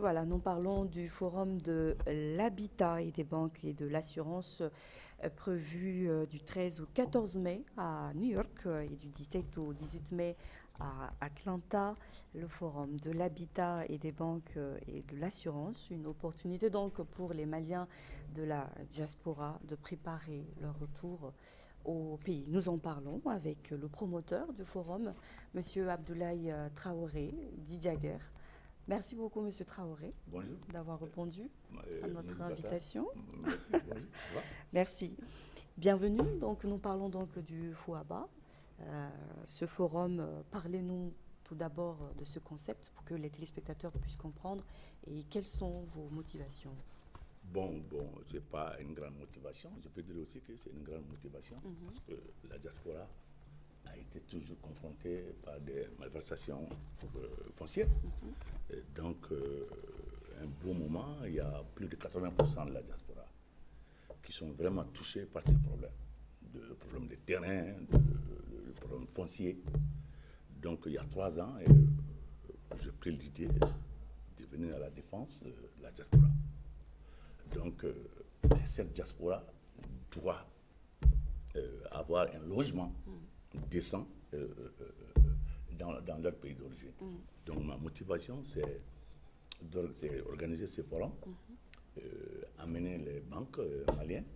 Voilà, nous parlons du forum de l'habitat et des banques et de l'assurance prévu du 13 au 14 mai à New York et du 17 au 18 mai à Atlanta. Le forum de l'habitat et des banques et de l'assurance, une opportunité donc pour les Maliens de la diaspora de préparer leur retour au pays. Nous en parlons avec le promoteur du forum, M. Abdoulaye Traoré Didiaguer. Merci beaucoup, Monsieur Traoré, Bonjour. d'avoir répondu à notre N'hésitez pas. invitation. Merci. Bonjour. Ça va? Merci. Bienvenue. Donc, nous parlons donc du FOABA. Ce forum, parlez-nous tout d'abord de ce concept pour que les téléspectateurs puissent comprendre et quelles sont vos motivations. Bon, c'est pas une grande motivation. Je peux dire aussi que c'est une grande motivation parce que la diaspora a été toujours confrontée par des malversations foncières. Et donc, un bon moment, il y a plus de 80% de la diaspora qui sont vraiment touchés par ces problèmes. De problèmes de terrain, de problèmes fonciers. Donc, il y a 3 ans, j'ai pris l'idée de venir à la défense de la diaspora. Donc, cette diaspora doit avoir un logement décent dans leur pays d'origine. Donc, ma motivation, c'est d'organiser ce forum, amener les banques maliennes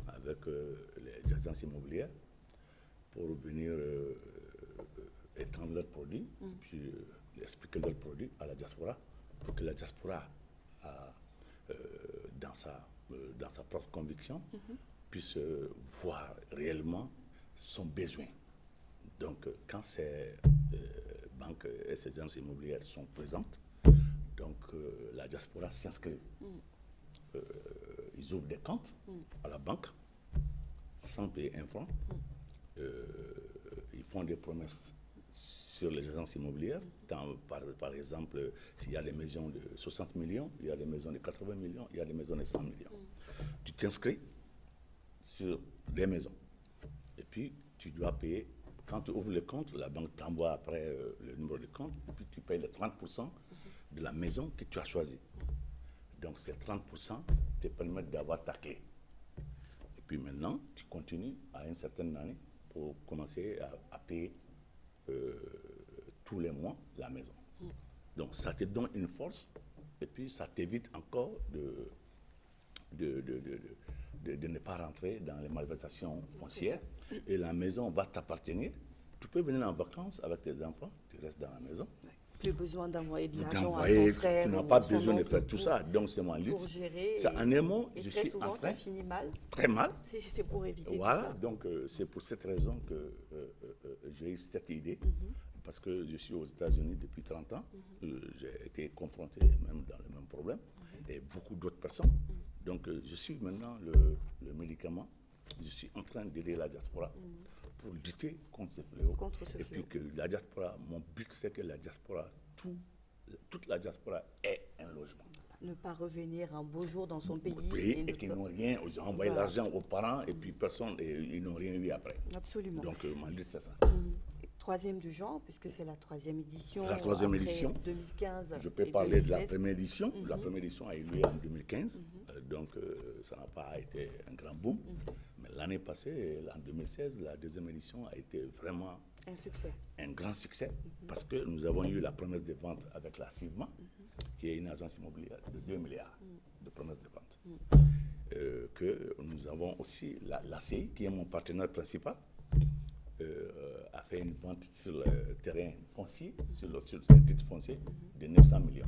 avec les agences immobilières pour venir étendre leurs produits, puis expliquer leurs produits à la diaspora, pour que la diaspora dans sa propre conviction, puisse voir réellement son besoin. Donc, quand ces banques et ces agences immobilières sont présentes, donc la diaspora s'inscrit. Ils ouvrent des comptes à la banque sans payer un franc. Ils font des promesses sur les agences immobilières. Par exemple, s'il y a des maisons de 60 millions, il y a des maisons de 80 millions, il y a des maisons de 100 millions. Tu t'inscris sur des maisons. Et puis, tu dois payer. Quand tu ouvres le compte, la banque t'envoie après le numéro de compte, et puis tu payes les 30% de la maison que tu as choisie. Donc, ces 30% te permettent d'avoir ta clé. Et puis maintenant, tu continues à une certaine année pour commencer à payer tous les mois la maison. Donc, ça te donne une force et puis ça t'évite encore de ne pas rentrer dans les malversations foncières. Et la maison va t'appartenir. Tu peux venir en vacances avec tes enfants, tu restes dans la maison. Plus besoin d'envoyer de l'argent à son frère. Tu n'as pas besoin de faire tout ça. Donc, c'est mon lutte. Pour gérer. Ça, en un mot, et je très suis souvent, en train. ça finit mal. Très mal. C'est pour éviter Voilà, tout ça. donc c'est pour cette raison que j'ai eu cette idée. Parce que je suis aux États-Unis depuis 30 ans. J'ai été confronté même dans le même problème. Et beaucoup d'autres personnes. Donc, je suis maintenant le médicament. Je suis en train d'aider la diaspora pour lutter contre ce fléau. Et puis que la diaspora, mon but, c'est que la diaspora, toute la diaspora ait un logement. Ne pas revenir un beau jour dans son pays. Et qu'ils n'ont rien, ils ont envoyé l'argent aux parents et puis personne, et ils n'ont rien eu après. Absolument. Donc, ma lutte, c'est ça. Troisième du genre, puisque c'est la troisième édition. C'est la troisième édition. 2015. Je peux parler de la première édition. La première édition a eu lieu en 2015. Donc, ça n'a pas été un grand boom. Mais l'année passée, en 2016, la deuxième édition a été vraiment un succès. Un grand succès. Parce que nous avons eu la promesse de vente avec la CIVMA, qui est une agence immobilière de 2 milliards de promesses de vente. Que nous avons aussi l'ACI, qui est mon partenaire principal, a fait une vente sur le terrain foncier, sur le titre foncier, de 900 millions.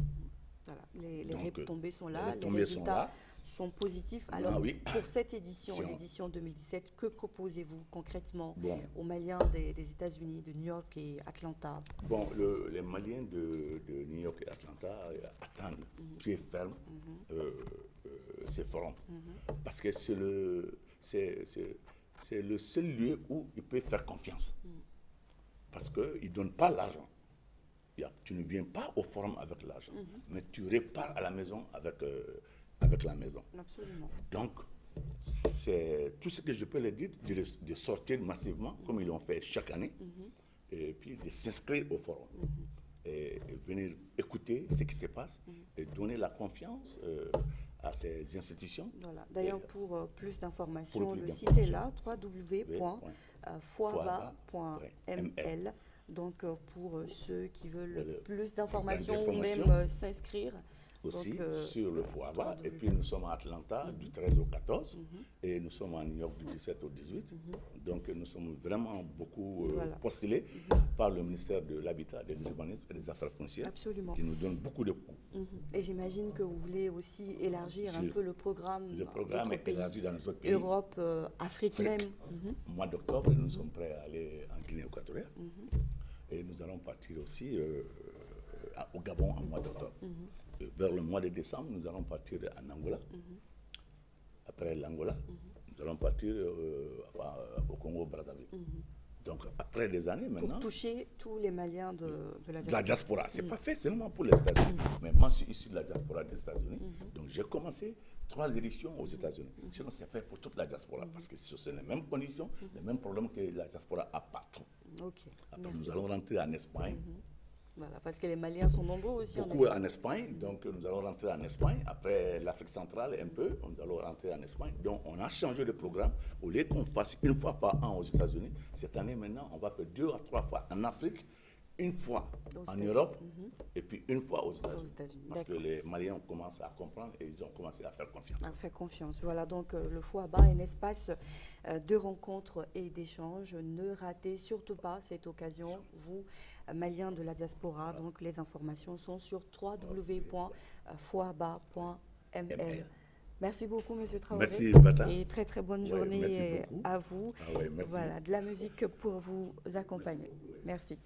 Voilà, les retombées sont là, les résultats résultats sont positifs. Alors, oui. pour cette édition, l'édition 2017, que proposez-vous concrètement aux Maliens des États-Unis, de New York et Atlanta? Bon, les Maliens de New York et Atlanta attendent pied ferme ces forums. Parce que c'est le seul lieu où ils peuvent faire confiance. Parce qu'ils ne donnent pas l'argent. Tu ne viens pas au forum avec l'argent, mais tu repars à la maison avec la maison. Absolument. Donc, c'est tout ce que je peux leur dire, de sortir massivement, comme ils l'ont fait chaque année, et puis de s'inscrire au forum. et venir écouter ce qui se passe et donner la confiance à ces institutions. Voilà. D'ailleurs, pour plus d'informations, pour plus le site d'informations. est là, www.foaba.ml. Donc, pour ceux qui veulent plus d'informations ou même s'inscrire. Aussi Donc, sur le FOABA. Et puis nous sommes à Atlanta du 13 au 14 et nous sommes à New York du 17 au 18. Donc nous sommes vraiment beaucoup postulés par le ministère de l'Habitat, de l'Urbanisme et des Affaires foncières. Absolument. Qui nous donne beaucoup de coups. Et j'imagine que vous voulez aussi élargir un peu le programme. Le programme est élargi dans les autres pays. Europe, Afrique même. Au mois d'octobre, nous sommes prêts à aller en Guinée équatoriale. Et nous allons partir aussi au Gabon en mois d'octobre. Vers le mois de décembre, nous allons partir en Angola. Après l'Angola, nous allons partir au Congo-Brazzaville. Donc, après des années maintenant... Pour toucher tous les Maliens de la diaspora. La diaspora, ce n'est pas fait seulement pour les États-Unis. Mais moi, je suis issu de la diaspora des États-Unis. Donc, j'ai commencé 3 éditions aux États-Unis. Sinon, c'est fait pour toute la diaspora. Parce que ce sont les mêmes conditions, les mêmes problèmes que la diaspora a partout. Après, nous allons rentrer en Espagne. Voilà, parce que les Maliens sont nombreux aussi beaucoup en Espagne. Donc nous allons rentrer en Espagne. Après l'Afrique centrale, un peu, nous allons rentrer en Espagne. Donc on a changé de programme. Au lieu qu'on fasse une fois par an aux États-Unis, cette année maintenant, on va faire 2 à 3 fois en Afrique, une fois en Europe et puis une fois aux États-Unis. Parce que les Maliens commencent à comprendre et ils ont commencé à faire confiance. À faire confiance. Voilà, donc le FOABA est un espace de rencontres et d'échanges. Ne ratez surtout pas cette occasion, vous, Maliens de la diaspora. Donc les informations sont sur www.foaba.ml. Merci beaucoup, M. Traoré. Merci, Bata. Et très, très bonne journée à vous. Merci. Voilà, de la musique pour vous accompagner. Merci.